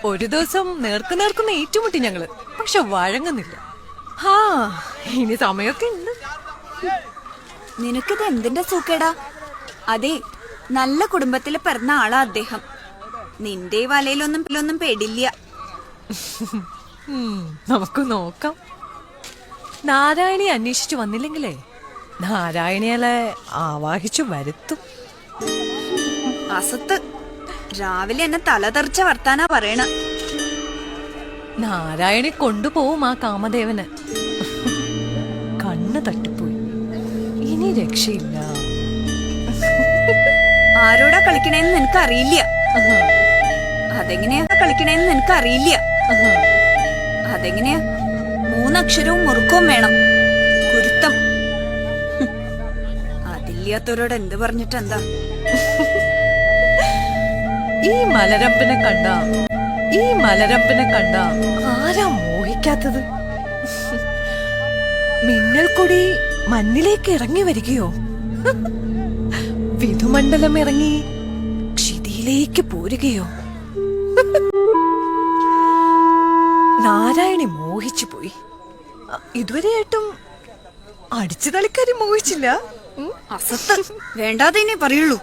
ഒരു ദിവസം നേർക്കുന്ന ഏറ്റുമുട്ടി ഞങ്ങള്, പക്ഷെ വഴങ്ങുന്നില്ല. ഹാ, ഇനി സമയൊക്കെ ഉണ്ട്. നിനക്കിത് എന്തിന്റെ സൂക്കേടാ? അതെ, നല്ല കുടുംബത്തില് പിറന്ന ആളാ അദ്ദേഹം. നിന്റെ വലയിലൊന്നും പേടില്ല. നമുക്ക് നോക്കാം. നാരായണി അന്വേഷിച്ചു വന്നില്ലെങ്കിലേ നാരായണിയലെ ആവാഹിച്ചു വരുത്തും. അസത്ത്, രാവിലെ എന്നെ തലതെറിച്ച വർത്താനാ പറയണ. നാരായണി കൊണ്ടുപോവും ആ കാമദേവന്. കണ്ണ് തട്ടിപ്പോയി, ഇനി രക്ഷയില്ല. ആരോടാ കളിക്കണേന്ന് നിനക്ക് അറിയില്ല. അതെങ്ങനെയാ കളിക്കണേന്ന് നിനക്ക് അറിയില്ല. അതെങ്ങനെയാ? 3 അക്ഷരവും മുറുക്കവും വേണം. കുരുത്തം. അതില്ലാത്തവരോട് എന്ത് പറഞ്ഞിട്ടെന്താ? ഈ മലരമ്പനെ കണ്ട ആരാ മോഹിക്കാത്തത്? മിന്നൽ കൊടി മണ്ണിലേക്ക് ഇറങ്ങി വരികയോ, വിധുമണ്ഡലം ഇറങ്ങി ക്ഷിതിയിലേക്ക് പോരുകയോ? നാരായണി മോഹിച്ചു പോയി. ഇതുവരെയായിട്ടും അടിച്ചു തളിക്കാരി മോഹിച്ചില്ല. അസത്ത്, വേണ്ടാതെ പറയുള്ളൂ.